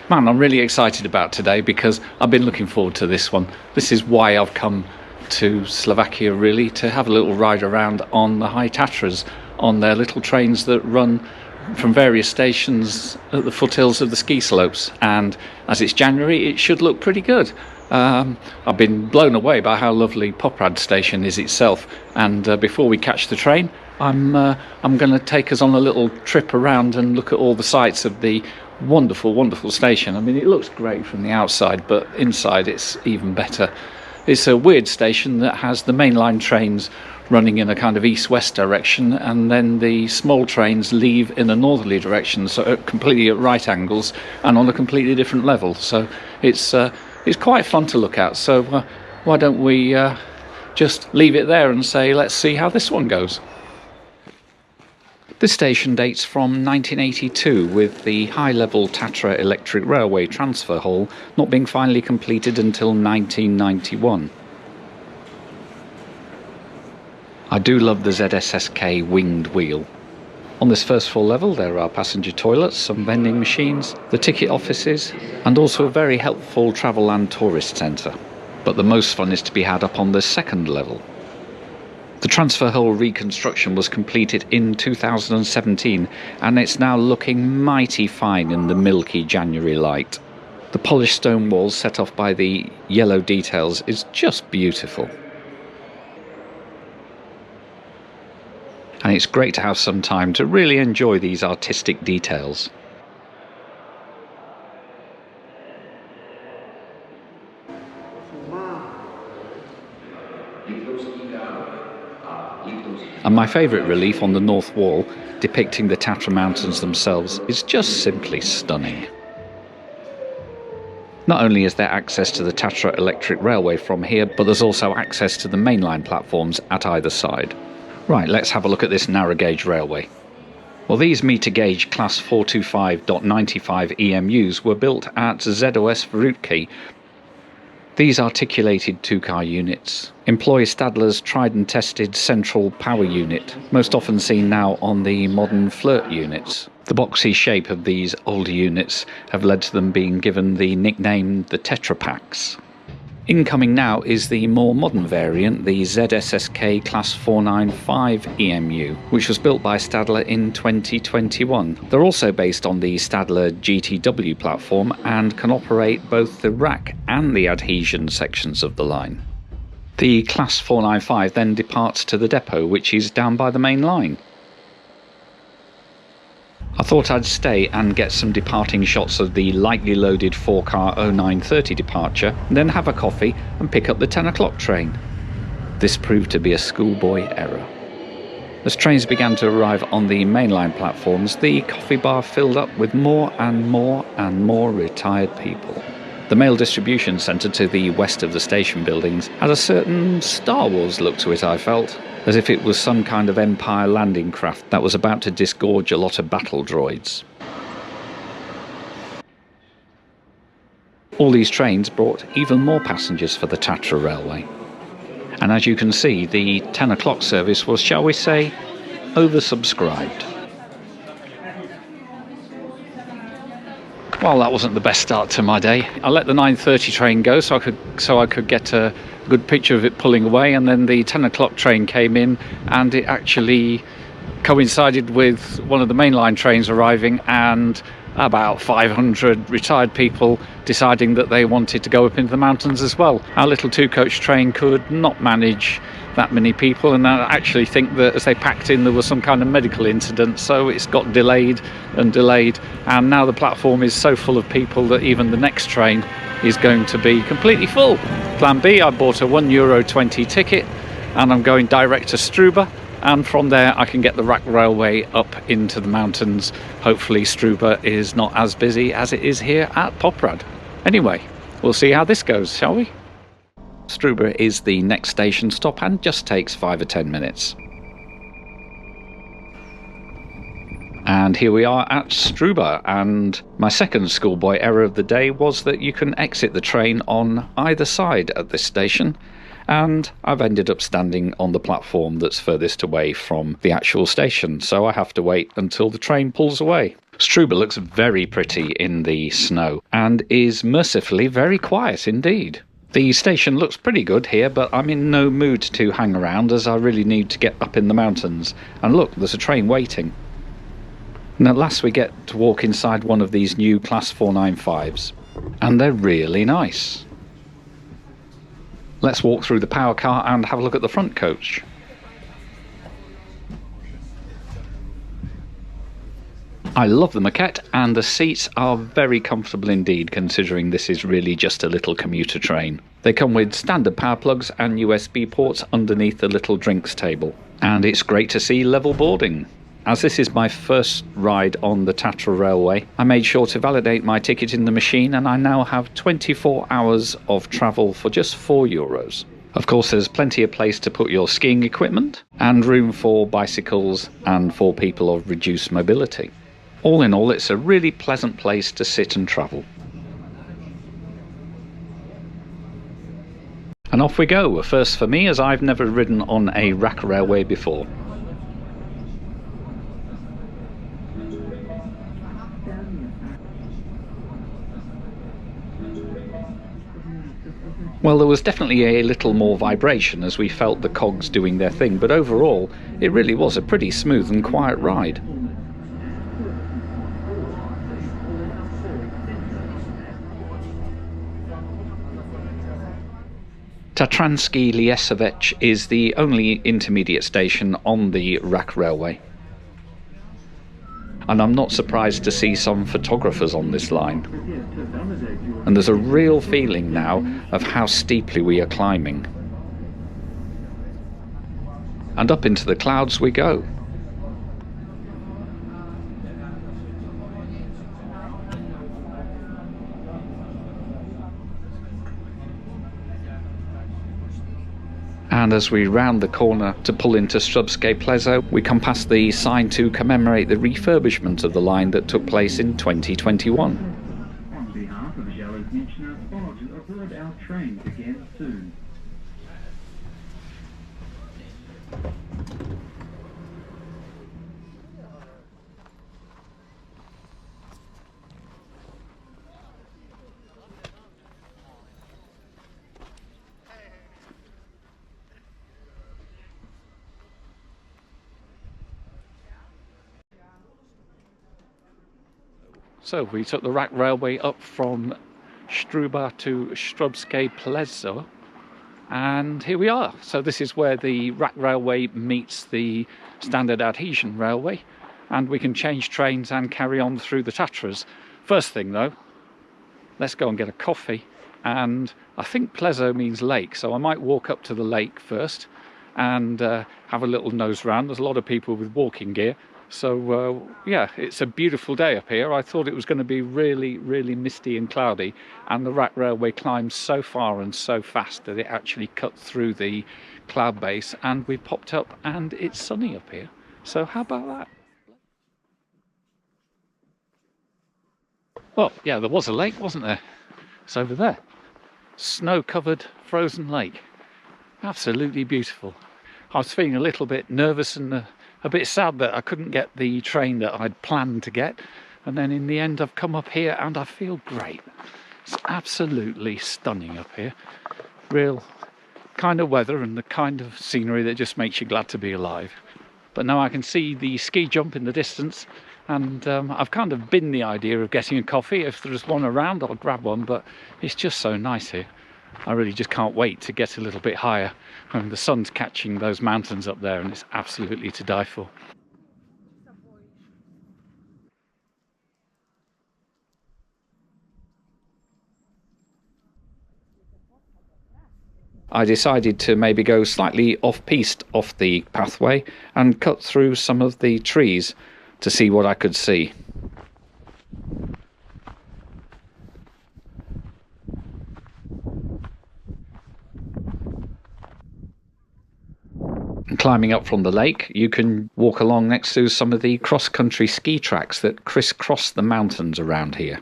Man, I'm really excited about today because I've been looking forward to this one. This is why I've come to Slovakia, really, to have a little ride around on the High Tatras, on their little trains that run from various stations at the foothills of the ski slopes. And as it's January, it should look pretty good. I've been blown away by how lovely Poprad station is itself. And before we catch the train, I'm going to take us on a little trip around and look at all the sights of the wonderful station. I mean, it looks great from the outside, but inside it's even better. It's a weird station that has the mainline trains running in a kind of east-west direction, and then the small trains leave in a northerly direction, so completely at right angles and on a completely different level. So it's quite fun to look at. So why don't we just leave it there and say, let's see how this one goes. This station dates from 1982, with the high-level Tatra Electric Railway transfer hall not being finally completed until 1991. I do love the ZSSK winged wheel. On this first floor level there are passenger toilets, some vending machines, the ticket offices, and also a very helpful travel and tourist centre. But the most fun is to be had up on the second level. The transfer hall reconstruction was completed in 2017, and it's now looking mighty fine in the milky January light. The polished stone walls set off by the yellow details is just beautiful. And it's great to have some time to really enjoy these artistic details. And my favourite relief on the north wall, depicting the Tatra mountains themselves, is just simply stunning. Not only is there access to the Tatra Electric Railway from here, but there's also access to the mainline platforms at either side. Right, let's have a look at this narrow gauge railway. Well, these metre-gauge class 425.95 EMUs were built at ZOS Vrútky. These articulated two-car units employ Stadler's tried and tested central power unit, most often seen now on the modern flirt units. The boxy shape of these older units have led to them being given the nickname the Tetra Paks. Incoming now is the more modern variant, the ZSSK Class 495 EMU, which was built by Stadler in 2021. They're also based on the Stadler GTW platform and can operate both the rack and the adhesion sections of the line. The Class 495 then departs to the depot, which is down by the main line. I thought I'd stay and get some departing shots of the lightly loaded 4-car 0930 departure, then have a coffee and pick up the 10 o'clock train. This proved to be a schoolboy error. As trains began to arrive on the mainline platforms, the coffee bar filled up with more and more retired people. The mail distribution centre to the west of the station buildings had a certain Star Wars look to it, I felt, as if it was some kind of Empire landing craft that was about to disgorge a lot of battle droids. All these trains brought even more passengers for the Tatra Railway. And as you can see, the 10 o'clock service was, shall we say, oversubscribed. Well, that wasn't the best start to my day. I let the 9:30 train go so I could get a good picture of it pulling away, and then the 10 o'clock train came in, and it actually coincided with one of the mainline trains arriving, and about 500 retired people deciding that they wanted to go up into the mountains as well. Our little two-coach train could not manage that many people, and I actually think that as they packed in there was some kind of medical incident, so it's got delayed, and now the platform is so full of people that even the next train is going to be completely full. Plan B, I bought a €1.20 ticket and I'm going direct to Štrba, and from there I can get the rack railway up into the mountains. Hopefully Štrba is not as busy as it is here at Poprad. Anyway, we'll see how this goes, shall we? Štrba is the next station stop and just takes 5 or 10 minutes. And here we are at Štrba, and my second schoolboy error of the day was that you can exit the train on either side at this station, and I've ended up standing on the platform that's furthest away from the actual station, so I have to wait until the train pulls away. Štrba looks very pretty in the snow and is mercifully very quiet indeed. The station looks pretty good here, but I'm in no mood to hang around as I really need to get up in the mountains. And look, there's a train waiting. And at last we get to walk inside one of these new Class 495s. And they're really nice. Let's walk through the power car and have a look at the front coach. I love the maquette, and the seats are very comfortable indeed, considering this is really just a little commuter train. They come with standard power plugs and USB ports underneath the little drinks table. And it's great to see level boarding. As this is my first ride on the Tatra Railway, I made sure to validate my ticket in the machine, and I now have 24 hours of travel for just €4. Of course, there's plenty of place to put your skiing equipment, and room for bicycles and for people of reduced mobility. All in all, it's a really pleasant place to sit and travel. And off we go, a first for me, as I've never ridden on a rack railway before. Well, there was definitely a little more vibration as we felt the cogs doing their thing, but overall it really was a pretty smooth and quiet ride. Tatranská is the only intermediate station on the rack railway. And I'm not surprised to see some photographers on this line. And there's a real feeling now of how steeply we are climbing. And up into the clouds we go. And as we round the corner to pull into Strbske Pleso, we come past the sign to commemorate the refurbishment of the line that took place in 2021. On behalf of Železničná, aboard our trains again soon. So we took the rack railway up from Štrba to Strbske Pleso, and here we are. So this is where the rack railway meets the standard adhesion railway, and we can change trains and carry on through the Tatras. First thing though, let's go and get a coffee, and I think Pleso means lake, so I might walk up to the lake first and have a little nose round. There's a lot of people with walking gear. So yeah, it's a beautiful day up here. I thought it was going to be really, really misty and cloudy, and the rack railway climbs so far and so fast that it actually cut through the cloud base, and we popped up and it's sunny up here. So how about that? Well, yeah, there was a lake, wasn't there? It's over there. Snow-covered frozen lake. Absolutely beautiful. I was feeling a little bit nervous and a bit sad that I couldn't get the train that I'd planned to get, and then in the end I've come up here and I feel great. It's absolutely stunning up here. Real kind of weather and the kind of scenery that just makes you glad to be alive. But now I can see the ski jump in the distance, and I've kind of binned the idea of getting a coffee. If there's one around, I'll grab one, but it's just so nice here. I really just can't wait to get a little bit higher. I mean, the sun's catching those mountains up there and it's absolutely to die for. I decided to maybe go slightly off-piste off the pathway and cut through some of the trees to see what I could see. Climbing up from the lake, you can walk along next to some of the cross-country ski tracks that crisscross the mountains around here.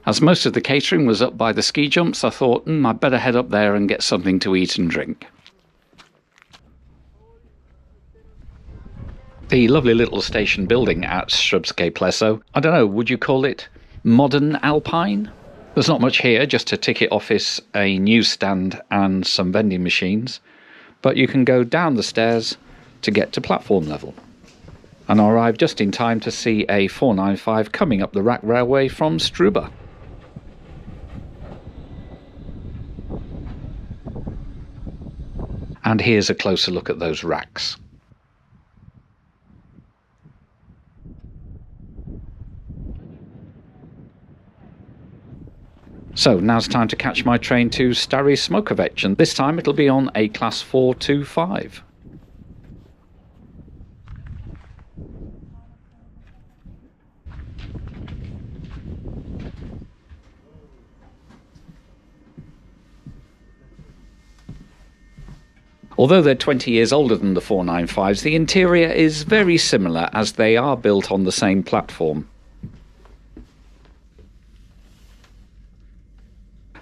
As most of the catering was up by the ski jumps, I thought, I'd better head up there and get something to eat and drink. The lovely little station building at Strbske Pleso, I don't know, would you call it modern alpine? There's not much here, just a ticket office, a newsstand and some vending machines, but you can go down the stairs to get to platform level. And I arrived just in time to see a 495 coming up the rack railway from Štrba. And here's a closer look at those racks. So now's time to catch my train to Starý, Smokovec, and this time it'll be on a class 425. Although they're 20 years older than the 495s, the interior is very similar as they are built on the same platform.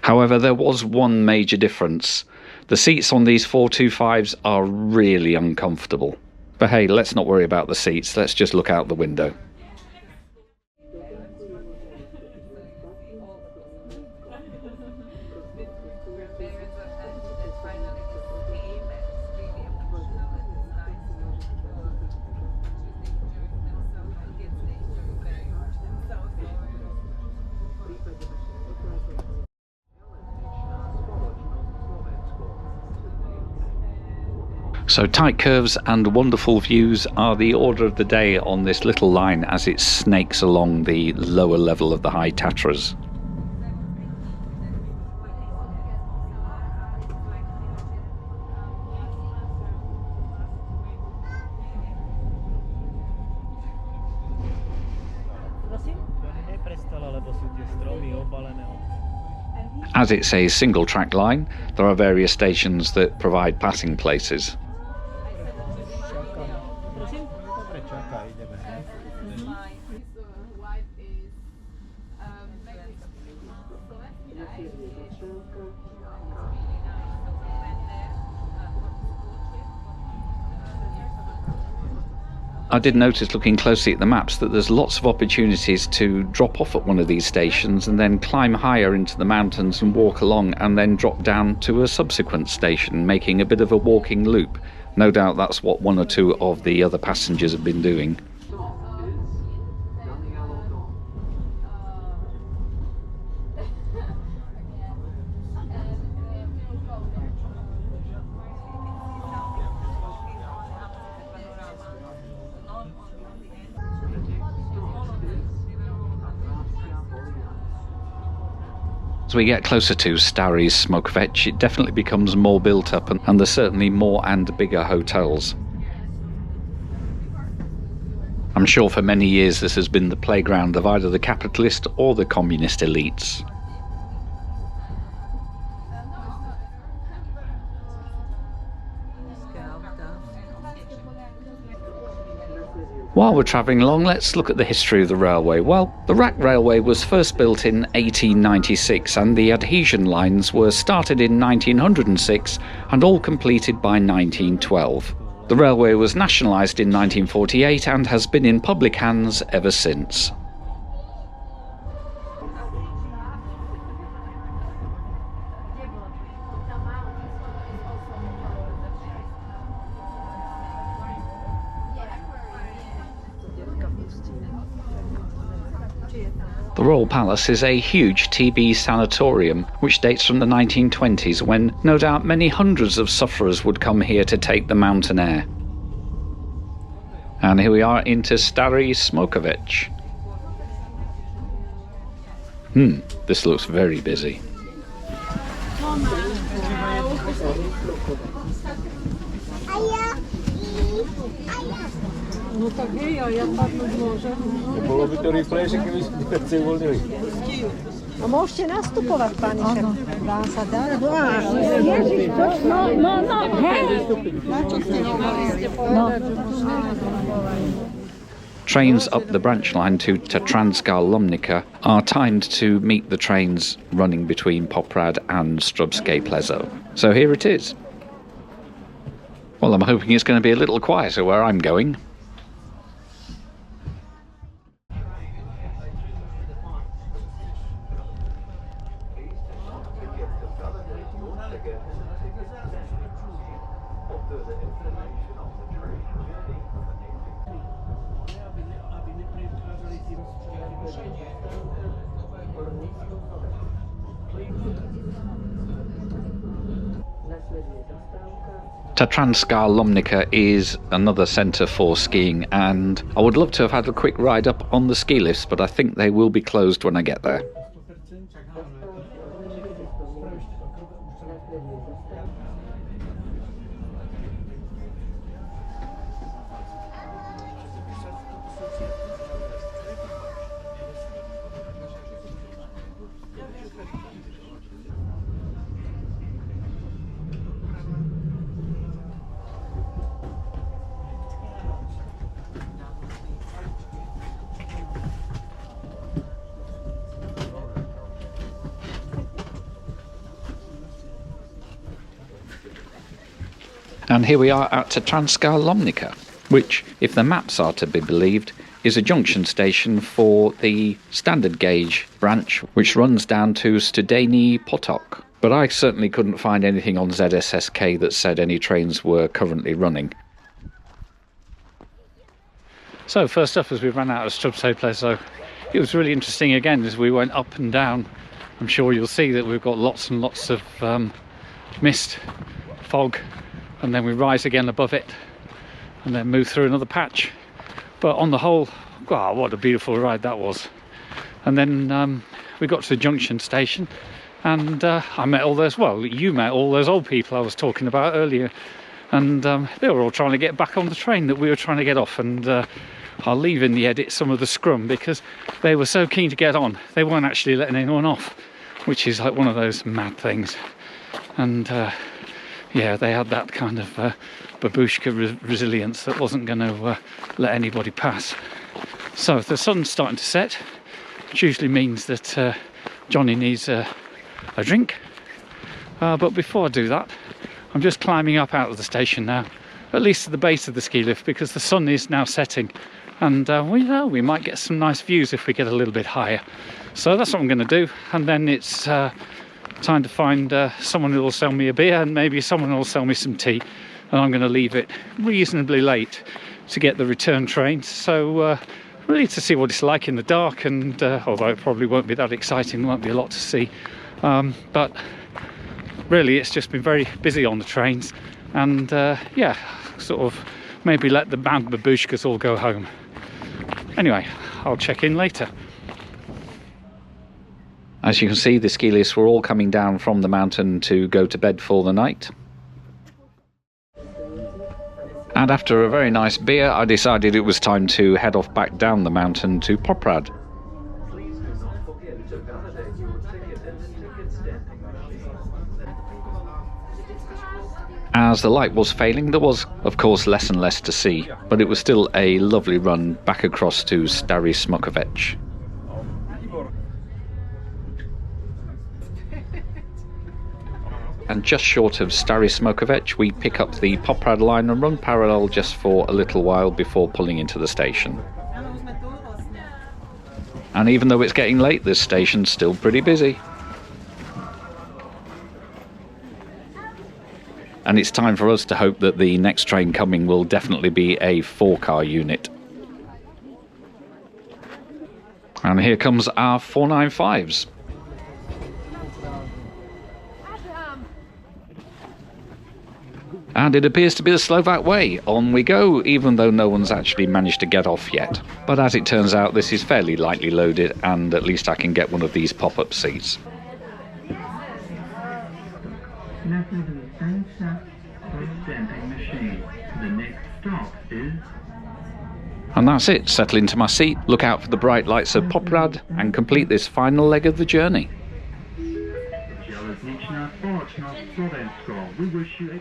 However, there was one major difference. The seats on these 425s are really uncomfortable. But hey, let's not worry about the seats, let's just look out the window. So tight curves and wonderful views are the order of the day on this little line as it snakes along the lower level of the high Tatras. As it's a single track line, there are various stations that provide passing places. I did notice looking closely at the maps that there's lots of opportunities to drop off at one of these stations and then climb higher into the mountains and walk along and then drop down to a subsequent station, making a bit of a walking loop. No doubt that's what one or two of the other passengers have been doing. As we get closer to Starý, Smokovec, it definitely becomes more built up and there's certainly more and bigger hotels. I'm sure for many years this has been the playground of either the capitalist or the communist elites. While we're travelling along, let's look at the history of the railway. Well, the rack railway was first built in 1896 and the adhesion lines were started in 1906 and all completed by 1912. The railway was nationalised in 1948 and has been in public hands ever since. The Royal Palace is a huge TB sanatorium which dates from the 1920s when no doubt many hundreds of sufferers would come here to take the mountain air. And here we are into Starý, Smokovec. This looks very busy. No tak hej, a ja padnúť môžem. Bolo by to rýchlejšie, keby si tie veci uvoľnili. A môžete nastupovať, pani šéf. Dá sa dať? Ježiš, hej! Na čo ste hovorili? No. Trains up the branch line to Tatranská Lomnica are timed to meet the trains running between Poprad and Strbske Pleso. So here it is. Well, I'm hoping it's going to be a little quieter where I'm going. Tatranská Lomnica is another centre for skiing, and I would love to have had a quick ride up on the ski lifts, but I think they will be closed when I get there. And here we are at Tatranská Lomnica, which, if the maps are to be believed, is a junction station for the standard gauge branch, which runs down to Stejný potok. But I certainly couldn't find anything on ZSSK that said any trains were currently running. So first up, as we ran out of Strbske Pleso, it was really interesting again as we went up and down. I'm sure you'll see that we've got lots and lots of mist, fog, and then we rise again above it and then move through another patch. But on the whole, wow, what a beautiful ride that was. And then we got to the junction station, and I met all those, well, you met all those old people I was talking about earlier, and they were all trying to get back on the train that we were trying to get off. And I'll leave in the edit some of the scrum because they were so keen to get on, they weren't actually letting anyone off, which is like one of those mad things. And yeah, they had that kind of babushka resilience that wasn't going to let anybody pass. So the sun's starting to set, which usually means that Johnny needs a drink. But before I do that, I'm just climbing up out of the station now, at least to the base of the ski lift, because the sun is now setting, and we might get some nice views if we get a little bit higher. So that's what I'm going to do, and then it's time to find someone who will sell me a beer, and maybe someone will sell me some tea, and I'm going to leave it reasonably late to get the return train. So really to see what it's like in the dark, and although it probably won't be that exciting, there won't be a lot to see, but really it's just been very busy on the trains, and yeah, sort of maybe let the band babushkas all go home. Anyway, I'll check in later. As you can see, the ski lifts were all coming down from the mountain to go to bed for the night. And after a very nice beer, I decided it was time to head off back down the mountain to Poprad. As the light was failing, there was, of course, less and less to see, but it was still a lovely run back across to Starý Smokovec. And just short of Starý Smokovec, we pick up the Poprad line and run parallel just for a little while before pulling into the station. And even though it's getting late, this station's still pretty busy. And it's time for us to hope that the next train coming will definitely be a 4-car unit. And here comes our 495s. And it appears to be the Slovak way. On we go, even though no one's actually managed to get off yet. But as it turns out, this is fairly lightly loaded, and at least I can get one of these pop-up seats. The next stop is... And that's it. Settle into my seat, look out for the bright lights of Poprad, and complete this final leg of the journey. Železničná spoločnost Slovensko. We wish you a...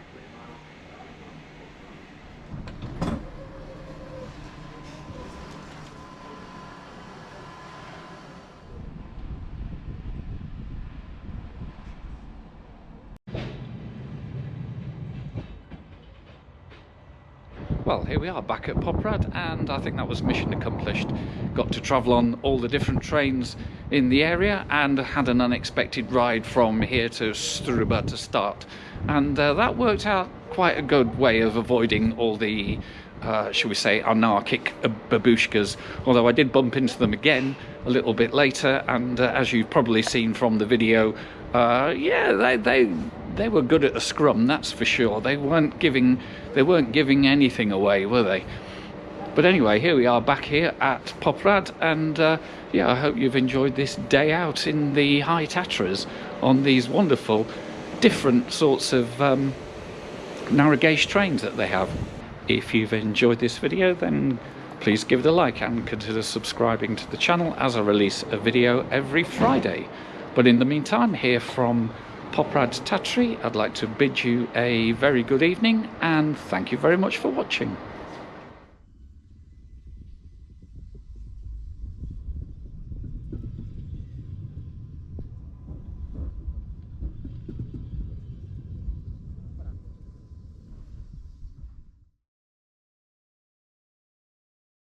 Well, here we are back at Poprad, and I think that was mission accomplished. Got to travel on all the different trains in the area and had an unexpected ride from here to Štrba to start. And that worked out quite a good way of avoiding all the, shall we say, anarchic babushkas. Although I did bump into them again a little bit later, and as you've probably seen from the video, yeah, they were good at a scrum, that's for sure. They weren't giving anything away, were they? But anyway, here we are back here at Poprad, and yeah, I hope you've enjoyed this day out in the High Tatras on these wonderful, different sorts of narrow gauge trains that they have. If you've enjoyed this video, then please give it a like and consider subscribing to the channel, as I release a video every Friday. But in the meantime, here from Poprad-Tatry, I'd like to bid you a very good evening, and thank you very much for watching.